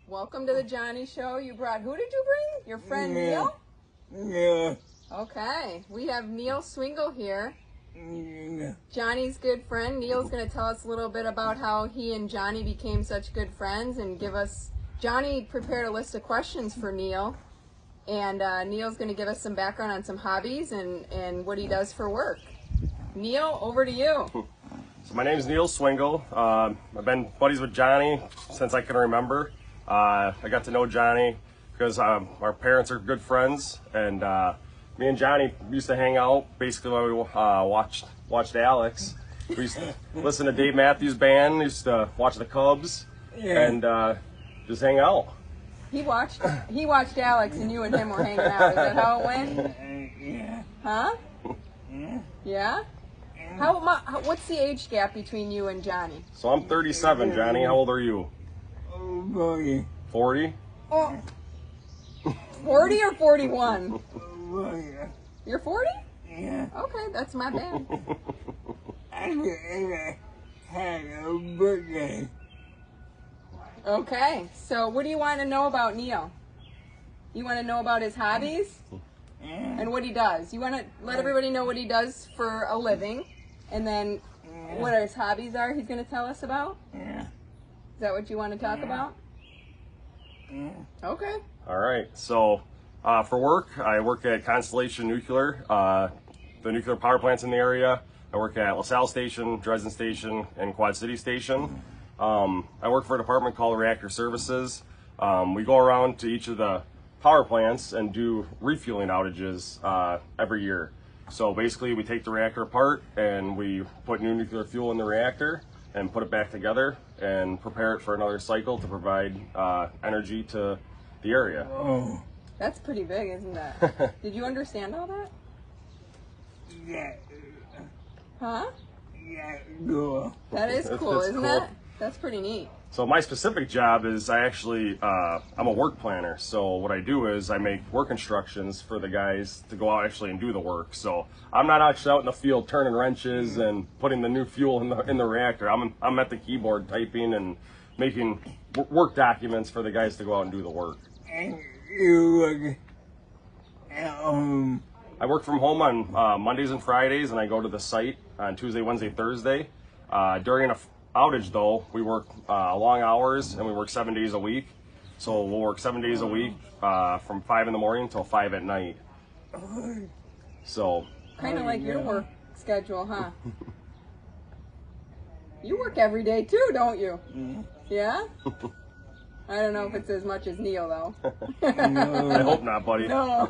Welcome to the Johnny Show. You brought, who did you bring? Your friend Neil? Yeah. Okay, we have Neil Swingle here. Yeah. Johnny's good friend. Neil's going to tell us a little bit about how he and Johnny became such good friends and give us, Johnny prepared a list of questions for Neil, and Neil's going to give us some background on some hobbies and what he does for work. Neil, over to you. So my name is Neil Swingle. I've been buddies with Johnny since I can remember. I got to know Johnny because our parents are good friends, and me and Johnny used to hang out basically while we watched Alex. We used to listen to Dave Matthews Band, used to watch the Cubs, and just hang out. He watched Alex, and you and him were hanging out. Is that how it went? Yeah. Huh? Yeah? What's the age gap between you and Johnny? So I'm 37, Johnny. How old are you? Oh, boy. 40? Oh, 40 or 41? Boy. You're 40? Yeah. Okay, that's my bad. I had a birthday. Okay, so what do you want to know about Neil? You want to know about his hobbies Yeah. and what he does? You want to let everybody know what he does for a living, and then what his hobbies are he's going to tell us about? Yeah. Is that what you want to talk about? Yeah. Okay. All right. So for work, I work at Constellation Nuclear, the nuclear power plants in the area. I work at LaSalle Station, Dresden Station, and Quad City Station. I work for a department called Reactor Services. We go around to each of the power plants and do refueling outages every year. So basically, we take the reactor apart and we put new nuclear fuel in the reactor and put it back together and prepare it for another cycle to provide energy to the area. Oh. That's pretty big, isn't that? Did you understand all that? Yeah. Huh? Yeah. Cool. That is That's- cool, that's isn't cool. that? That's pretty neat. So my specific job is I'm a work planner. So what I do is I make work instructions for the guys to go out actually and do the work. So I'm not actually out in the field turning wrenches and putting the new fuel in the reactor. I'm at the keyboard typing and making work documents for the guys to go out and do the work. And you look at I work from home on Mondays and Fridays, and I go to the site on Tuesday, Wednesday, Thursday. During an outage, though, we work long hours, and we work 7 days a week. So we'll work 7 days a week from 5 in the morning until 5 at night. So Kind of like your work schedule, huh? You work every day too, don't you? Yeah? I don't know if it's as much as Neil, though. I hope not, buddy. No.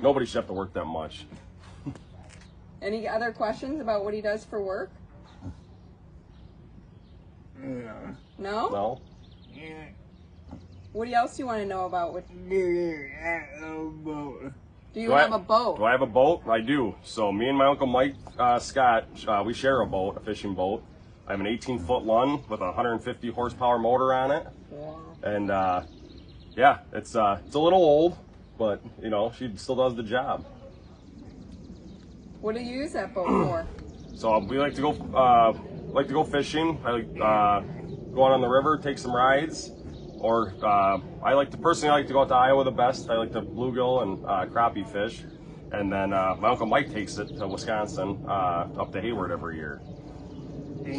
Nobody should have to work that much. Any other questions about what he does for work? yeah. No? No? Yeah. What else do you want to know about? Do you have a boat? Do you have a boat? Do I have a boat? I do. So me and my Uncle Mike Scott, we share a boat, a fishing boat. I have an 18-foot Lund with a 150 horsepower motor on it. Wow. And yeah, it's a little old, but you know, she still does the job. What do you use that boat for? So we like to go fishing. I like go out on the river, take some rides, or I like to go out to Iowa the best. I like to bluegill and crappie fish, and then my Uncle Mike takes it to Wisconsin, up to Hayward every year.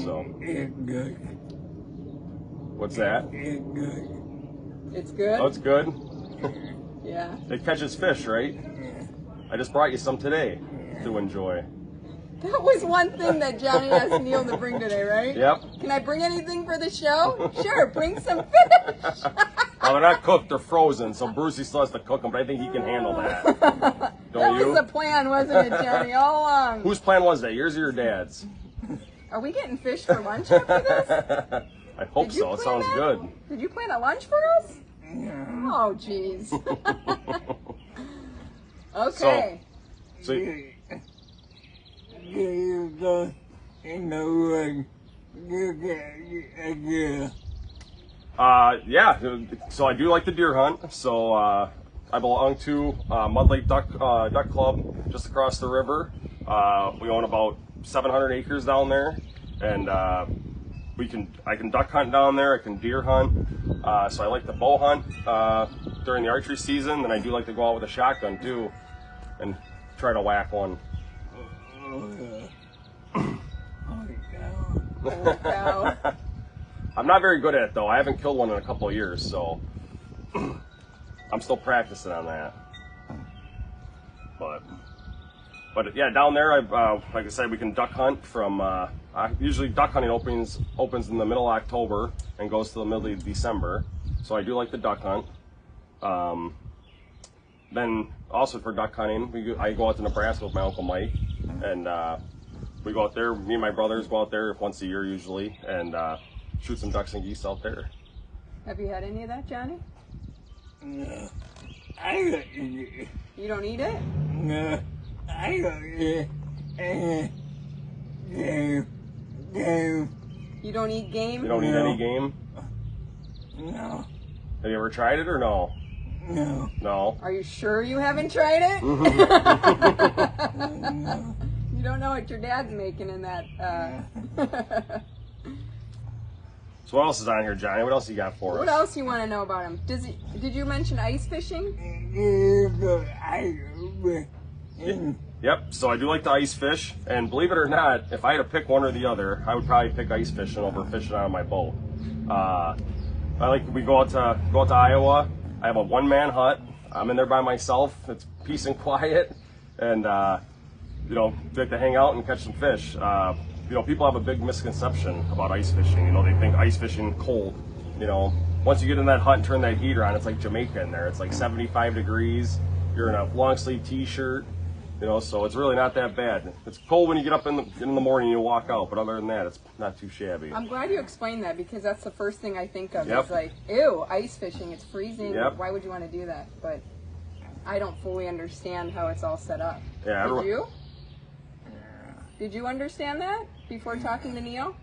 So It's good. what's that? It's good. It's good? Oh, it's good. Yeah. It catches fish, right? I just brought you some today to enjoy. That was one thing that Johnny asked Neil to bring today, right? Yep. Can I bring anything for the show? Sure, bring some fish. Well, they're not cooked; they're frozen. So Brucey still has to cook them, but I think he can handle that. That Don't was you? the plan, wasn't it, Johnny, all along? Whose plan was that? Yours or your dad's? Are we getting fish for lunch after this? I hope Did you so. It plan sounds that? good. Did you plan a lunch for us? Yeah. Oh, jeez. Okay. So You go in the woods. You get a deer. yeah. So I do like the deer hunt. So I belong to Mud Lake Duck Club just across the river. We own about 700 acres down there, and I can duck hunt down there. I can deer hunt. So I like to bow hunt during the archery season. Then I do like to go out with a shotgun too, and try to whack one. Holy cow. I'm not very good at it though. I haven't killed one in a couple of years, so I'm still practicing on that. But yeah, down there, like I said, we can duck hunt from. Usually, duck hunting opens in the middle of October and goes to the middle of December. So I do like the duck hunt. Then also for duck hunting, I go out to Nebraska with my Uncle Mike, and we go out there. Me and my brothers go out there once a year usually, and shoot some ducks and geese out there. Have you had any of that, Johnny? No. I don't eat it. You don't eat it? No. I don't eat any game. You don't eat game? You don't eat any game? No. Have you ever tried it or no? No. No. Are you sure you haven't tried it? No. You don't know what your dad's making in that. So what else is on here, Johnny? What else you got for us? What else you want to know about him? Did you mention ice fishing? Yep, so I do like to ice fish, and believe it or not, if I had to pick one or the other, I would probably pick ice fishing over fishing on my boat. We go out to Iowa. I have a one-man hut. I'm in there by myself. It's peace and quiet, and we like to hang out and catch some fish. People have a big misconception about ice fishing. They think ice fishing cold. Once you get in that hut and turn that heater on, it's like Jamaica in there. It's like 75 degrees. You're in a long sleeve t-shirt. So it's really not that bad. It's cold when you get up in the morning and you walk out, but other than that, it's not too shabby. I'm glad you explained that because that's the first thing I think of. Yep. It's like, ew, ice fishing, it's freezing. Yep. Why would you want to do that? But I don't fully understand how it's all set up. Yeah, Did you? Did you understand that before talking to Neil?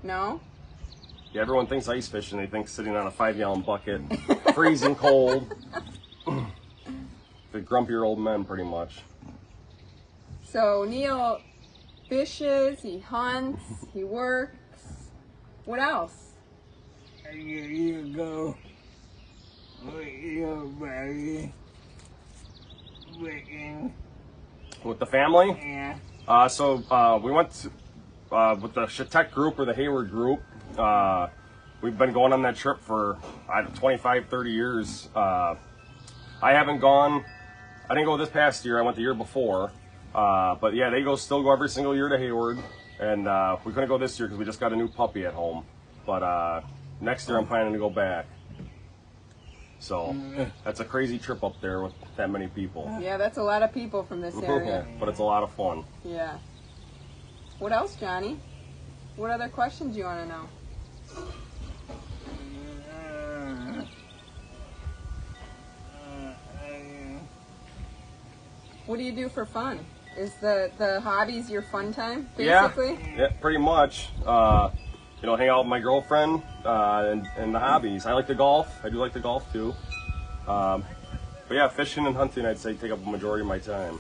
No? Yeah, everyone thinks ice fishing. They think sitting on a 5-gallon bucket, freezing cold. The grumpier old men, pretty much. So Neil fishes, he hunts, he works. What else? You go with your buddy. With the family? Yeah. We went to, with the Shatek group or the Hayward group. We've been going on that trip for 25, 30 years. I haven't gone. I didn't go this past year. I went the year before. But yeah, they still go every single year to Hayward. And we couldn't go this year because we just got a new puppy at home. But next year I'm planning to go back. So that's a crazy trip up there with that many people. Yeah, that's a lot of people from this area. But it's a lot of fun. Yeah. What else, Johnny? What other questions do you want to know? What do you do for fun? Is the hobbies your fun time, basically? Yeah, pretty much. Hang out with my girlfriend and the hobbies. I like to golf. I do like to golf too. But yeah, fishing and hunting, I'd say, take up a majority of my time.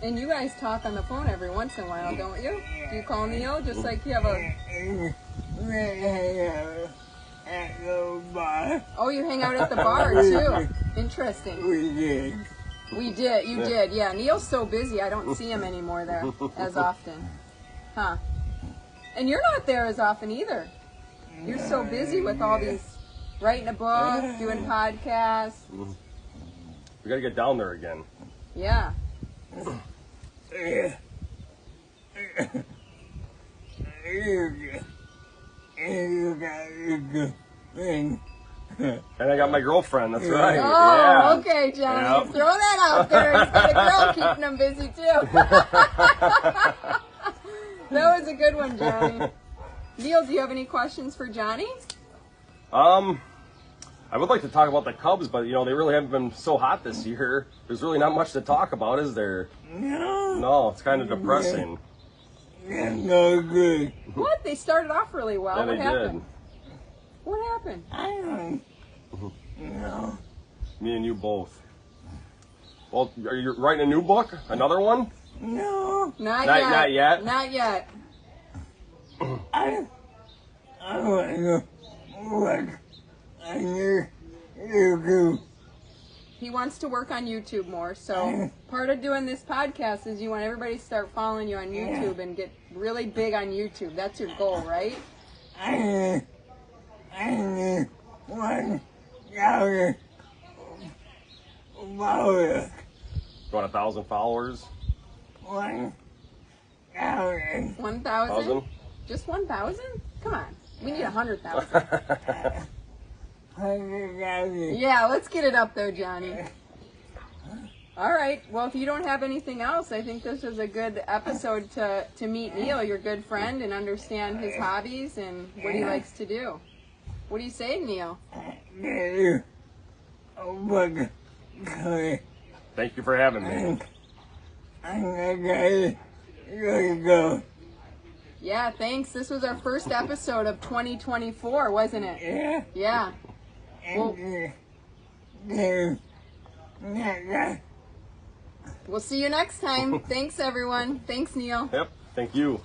And you guys talk on the phone every once in a while, don't you? Do you call Neil just like you have a... At the bar. Oh, you hang out at the bar too. Interesting. We did. We did. You did. Yeah. Neil's so busy. I don't see him anymore there as often. Huh. And you're not there as often either. You're so busy with all these, writing a book, doing podcasts. We gotta get down there again. Yeah. And I got my girlfriend, that's right. Oh, yeah. okay, Johnny. Yep. Throw that out there. He's got a girl keeping him busy, too. That was a good one, Johnny. Neil, do you have any questions for Johnny? I would like to talk about the Cubs, but they really haven't been so hot this year. There's really not much to talk about, is there? No, it's kind of depressing. No good. What? They started off really well. Yeah, What they happened? did. What happened? I don't know. Me and you both. Well, are you writing a new book? Another one? No. Not yet. Not yet? Not yet. I want to work on your YouTube. He wants to work on YouTube more. So part of doing this podcast is you want everybody to start following you on YouTube and get really big on YouTube. That's your goal, right? I need 1,000 followers. You want 1,000 followers? 1,000. 1,000? 1,000? Just 1,000? Come on. We need 100,000. 100,000. Yeah, let's get it up there, Johnny. All right. Well, if you don't have anything else, I think this was a good episode to meet Neil, your good friend, and understand his hobbies and what he likes to do. What do you say, Neil? Thank you for having me. I'm gonna go. Yeah, thanks. This was our first episode of 2024, wasn't it? Yeah. Yeah. Well, we'll see you next time. Thanks, everyone. Thanks, Neil. Yep. Thank you.